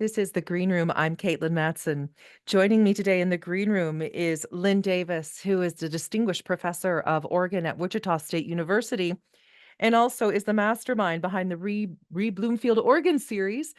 This is the Green Room. I'm Caitlin Matson. Joining me today in the Green Room is Lynne Davis, who is the Distinguished Professor of Organ at Wichita State University and also is the mastermind behind the Rie Bloomfield Organ Series.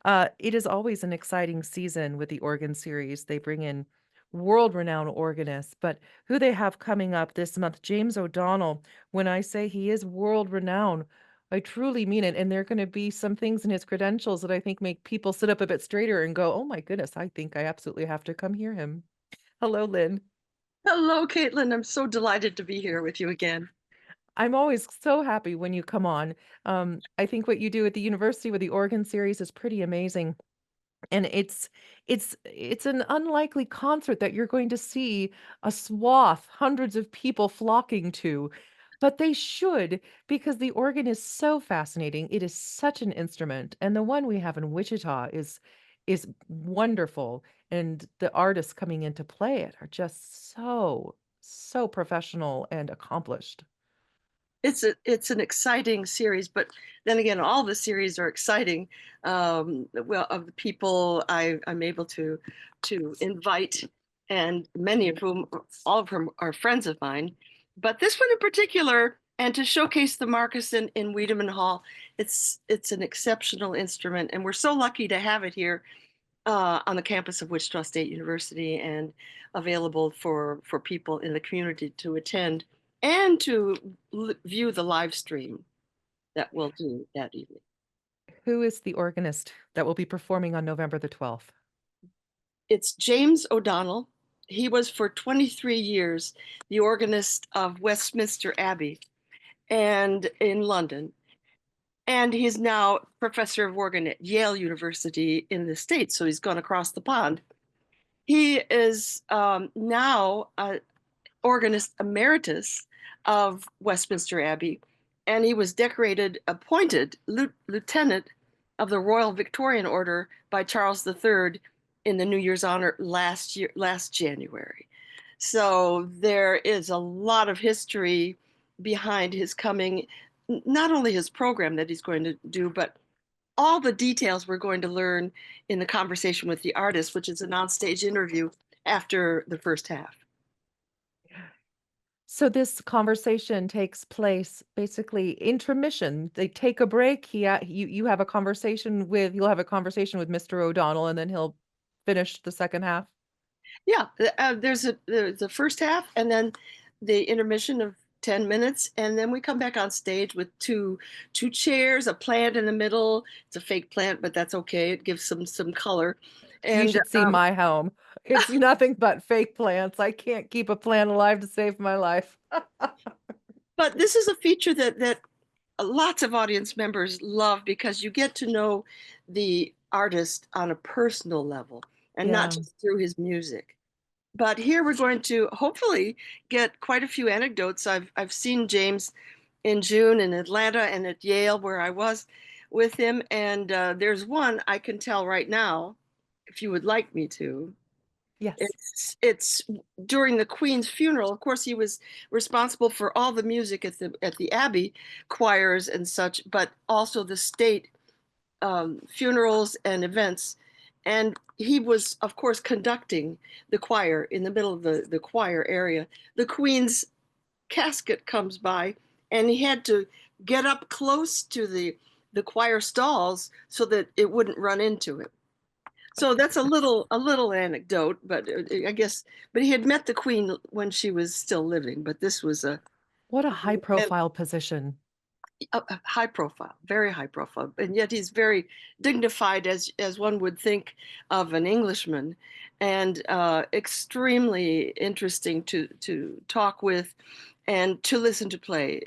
It is always an exciting season with the Organ Series. They bring in world-renowned organists, but who they have coming up this month, James O'Donnell. When I say he is world-renowned, I truly mean it. And there are going to be some things in his credentials that I think make people sit up a bit straighter and go, "Oh my goodness, I think I absolutely have to come hear him." Hello, Lynn. Hello, Caitlin. I'm so delighted to be here with you again. I'm always so happy when you come on. I think what you do at the university with the organ series is pretty amazing. And it's an unlikely concert that you're going to see a swath, hundreds of people flocking to, but they should because the organ is so fascinating. It is such an instrument, and the one we have in Wichita is wonderful, and the artists coming in to play it are just so professional and accomplished. It's an exciting series, but then again, all the series are exciting. Well, of the people I'm able to invite, and many of whom, all of whom are friends of mine, but this one in particular, and to showcase the Marcus in Wiedemann Hall, it's an exceptional instrument, and we're so lucky to have it here on the campus of Wichita State University and available for people in the community to attend and to view the live stream that we'll do that evening. Who is the organist that will be performing on November the 12th? It's James O'Donnell. He was for 23 years the organist of Westminster Abbey and in London. And he's now professor of organ at Yale University in the States. So he's gone across the pond. He is now organist emeritus of Westminster Abbey, and he was appointed lieutenant of the Royal Victorian Order by Charles III in the New Year's honor last January. So there is a lot of history behind his coming, not only his program that he's going to do, but all the details we're going to learn in the conversation with the artist, which is an onstage interview after the first half. So this conversation takes place basically intermission. They take a break. You have a conversation with you'll have a conversation with Mr. O'Donnell, and then he'll finish the second half. Yeah, there's a first half, and then the intermission of 10 minutes, and then we come back on stage with two chairs, a plant in the middle. It's a fake plant, but that's okay. It gives some color. You And should see my home. It's nothing but fake plants. I can't keep a plant alive to save my life. but this is a feature that lots of audience members love because you get to know the artist on a personal level and not Yeah. just through his music. But here we're going to hopefully get quite a few anecdotes. I've seen James in June in Atlanta and at Yale where I was with him, and there's one I can tell right now, if you would like me to. Yes. It's during the Queen's funeral. Of course, he was responsible for all the music at the Abbey choirs and such, but also the state funerals and events. And he was, of course, conducting the choir in the middle of the choir area. The Queen's casket comes by, and he had to get up close to the choir stalls so that it wouldn't run into it. So that's a little anecdote, but I guess, but he had met the Queen when she was still living, but this was What a high profile position. a high profile, very high profile, and yet he's very dignified, as one would think of an Englishman, and extremely interesting to talk with, and to listen to play.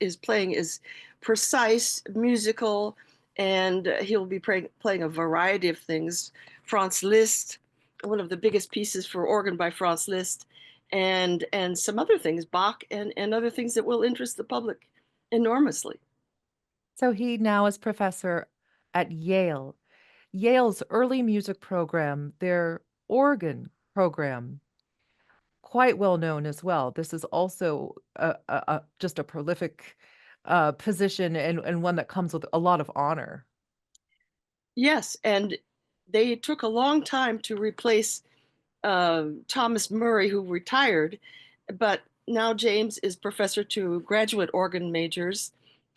His playing is precise, musical, and he'll be playing a variety of things. Franz Liszt, one of the biggest pieces for organ by Franz Liszt, and some other things, Bach, and other things that will interest the public enormously. So he now is professor at Yale. Yale's early music program, their organ program, quite well known as well. This is also just a prolific position and one that comes with a lot of honor. Yes, and they took a long time to replace Thomas Murray, who retired, but now James is professor to graduate organ majors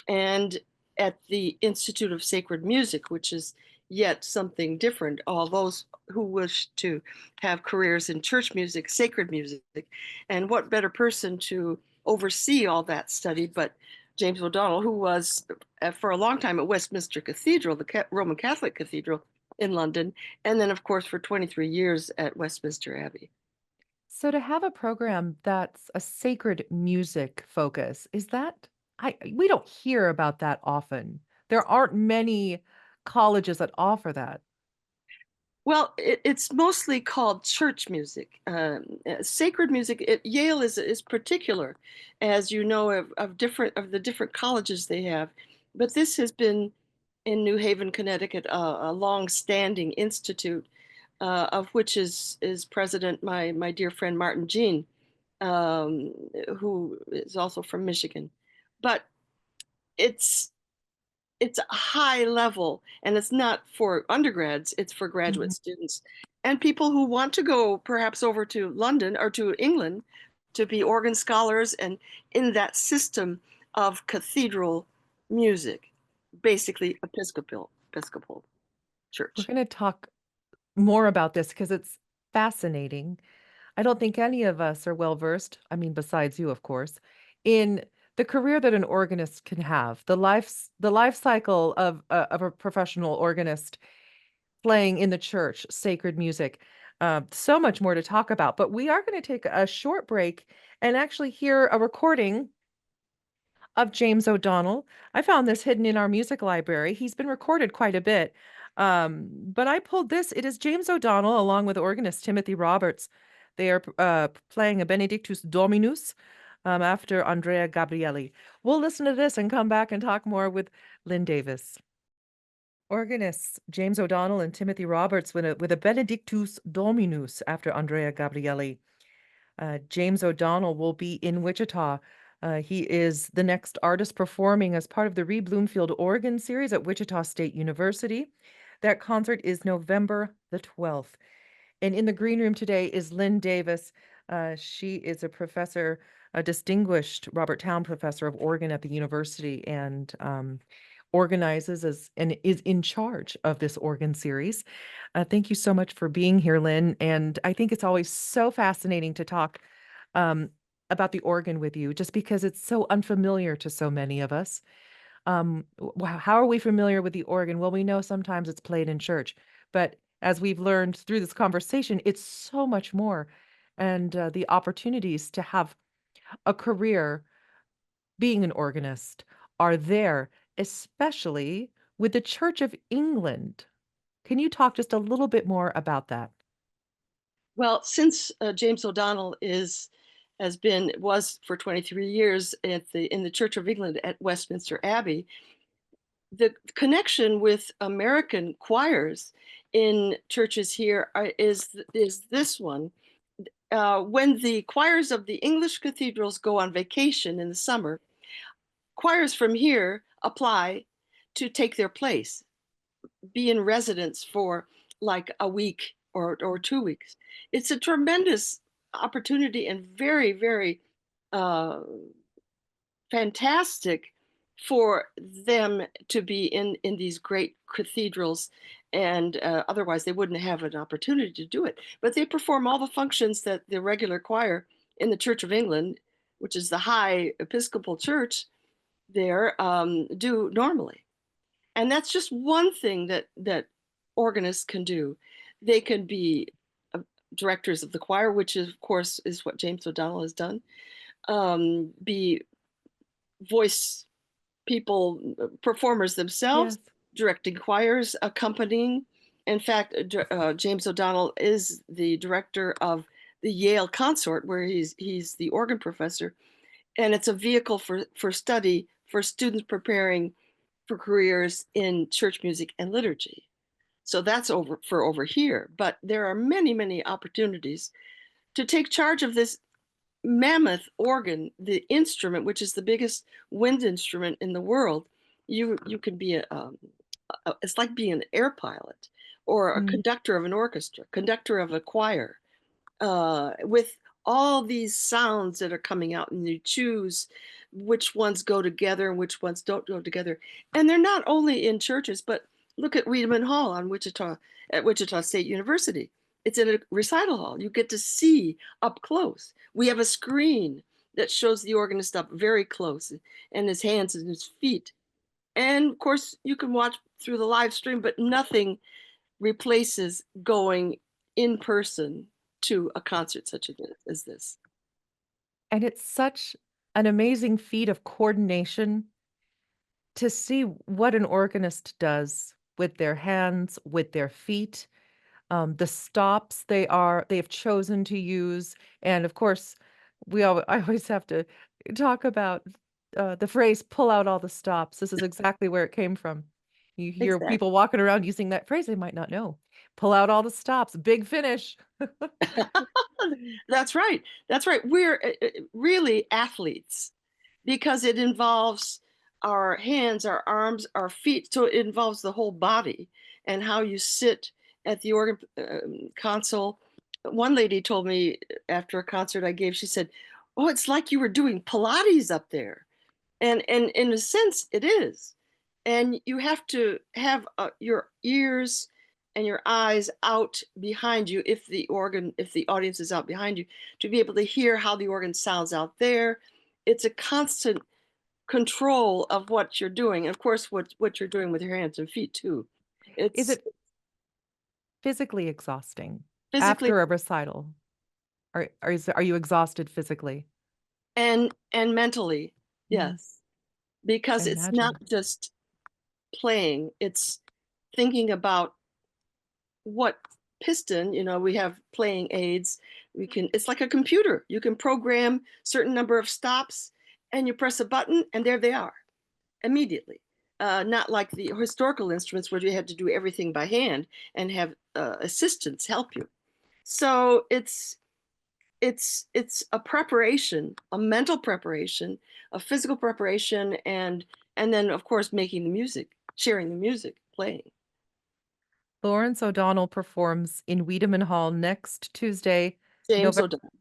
and at the Institute of Sacred Music, which is yet something different. All those who wish to have careers in church music, sacred music, and what better person to oversee all that study but James O'Donnell, who was for a long time at Westminster Cathedral, the Roman Catholic Cathedral in London, and then, of course, for 23 years at Westminster Abbey. So to have a program that's a sacred music focus, is that we don't hear about that often. There aren't many colleges that offer that. Well, it's mostly called church music. Sacred music. Yale is particular, as you know, of the different colleges they have. But this has been in New Haven, Connecticut, a long-standing institute, of which is president my dear friend Martin Jean, um, who is also from Michigan. But it's it's a high level, and it's not for undergrads, it's for graduate Mhm. students and people who want to go perhaps over to London or to England to be organ scholars and in that system of cathedral music, basically Episcopal We're church. going to talk more about this because it's fascinating. I don't think any of us are well versed, I mean, besides you, of course, in the career that an organist can have, the life cycle of a professional organist playing in the church, sacred music. So much more to talk about, but we are going to take a short break and actually hear a recording of James O'Donnell. I found this hidden in our music library. He's been recorded quite a bit. But I pulled this. It is James O'Donnell along with organist Timothy Roberts. They are playing a Benedictus Dominus after Andrea Gabrielli. We'll listen to this and come back and talk more with Lynne Davis. Organists James O'Donnell and Timothy Roberts with a Benedictus Dominus after Andrea Gabrielli. James O'Donnell will be in Wichita. He is the next artist performing as part of the Rie Bloomfield Organ Series at Wichita State University. That concert is November the 12th. And in the green room today is Lynne Davis. She is a professor, a distinguished Robert Town professor of organ at the university, and organizes and is in charge of this organ series. Thank you so much for being here, Lynne. And I think it's always so fascinating to talk um, about the organ with you, just because it's so unfamiliar to so many of us. How are we familiar with the organ? Well, we know sometimes it's played in church, but as we've learned through this conversation, it's so much more. And the opportunities to have a career being an organist are there, especially with the Church of England. Can you talk just a little bit more about that? Well, since James O'Donnell was for 23 years in the Church of England at Westminster Abbey, the connection with American choirs in churches here is this one. When the choirs of the English cathedrals go on vacation in the summer, choirs from here apply to take their place, be in residence for like a week or 2 weeks. It's a tremendous opportunity and very, very uh, fantastic for them to be in these great cathedrals, and otherwise they wouldn't have an opportunity to do it. But they perform all the functions that the regular choir in the Church of England, which is the high Episcopal Church, there do normally. And that's just one thing that organists can do. They can be directors of the choir, which is, of course, is what James O'Donnell has done. Be voice people, performers themselves, Yes. directing choirs, accompanying. In fact, James O'Donnell is the director of the Yale Consort, where he's the organ professor, and it's a vehicle for study for students preparing for careers in church music and liturgy. So that's over here, but there are many, many opportunities to take charge of this mammoth organ, the instrument, which is the biggest wind instrument in the world. You can be it's like being an air pilot or a Mm. conductor of an orchestra, conductor of a choir, with all these sounds that are coming out, and you choose which ones go together and which ones don't go together. And they're not only in churches, but look at Wiedemann Hall on Wichita at Wichita State University. It's in a recital hall. You get to see up close. We have a screen that shows the organist up very close, and his hands and his feet. And of course, you can watch through the live stream, but nothing replaces going in person to a concert such as this. And it's such an amazing feat of coordination to see what an organist does with their hands, with their feet, the stops they've chosen to use, and of course, I always have to talk about, the phrase, "Pull out all the stops." This is exactly where it came from. You hear Exactly. people walking around using that phrase they might not know. "Pull out all the stops, big finish." That's right. That's right. We're really athletes because it involves our hands, our arms, our feet. So it involves the whole body and how you sit at the organ console. One lady told me after a concert I gave, she said, "Oh, it's like you were doing Pilates up there." And in a sense it is, and you have to have your ears and your eyes out behind you, if the audience is out behind you, to be able to hear how the organ sounds out there. It's a constant control of what you're doing, and of course what you're doing with your hands and feet too. Is It's it physically exhausting physically after a recital? Are you exhausted physically? and mentally, Mhm. yes, because I it's not imagine. just playing, it's thinking about what piston, we have playing aids. It's like a computer. You can program certain number of stops, and you press a button and there they are immediately. Not like the historical instruments where you had to do everything by hand and have assistants help you. So it's a preparation, a mental preparation, a physical preparation, and then of course making the music, sharing the music, playing. Lawrence O'Donnell performs in Wiedemann Hall next Tuesday, James November. O'Donnell.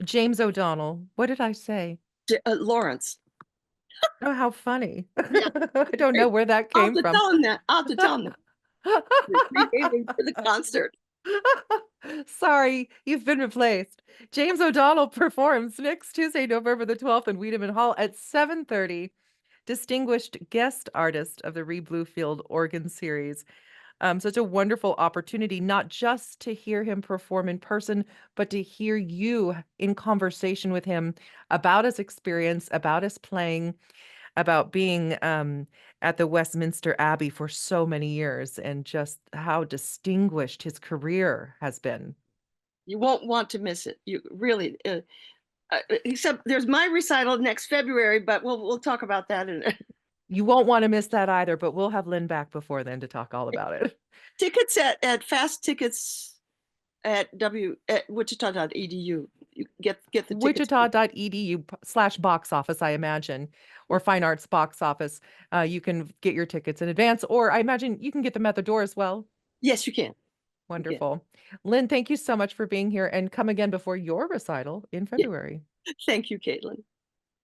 James O'Donnell. What did I say? Lawrence. Oh, how funny. Yeah. I don't know Great. where that I'll came have to from. tell him that. I'll have to tell him that. Rename him for the concert. Sorry, you've been replaced. James O'Donnell performs next Tuesday, November the 12th in Wiedemann Hall at 7:30. Distinguished guest artist of the Rie Bloomfield Organ Series. Such a wonderful opportunity, not just to hear him perform in person, but to hear you in conversation with him about his experience, about his playing, about being at the Westminster Abbey for so many years, and just how distinguished his career has been. You won't want to miss it. You really, except there's my recital next February, but we'll talk about that. And You won't want to miss that either, but we'll have Lynn back before then to talk all about it. tickets at fast tickets at wichita.edu. You get the tickets. Wichita.edu/box office, I imagine, or Fine Arts box office. You can get your tickets in advance, or I imagine you can get them at the door as well. Yes, you can. You can. Wonderful. Lynn, thank you so much for being here and come again before your recital in Yeah. February. Thank you, Caitlin.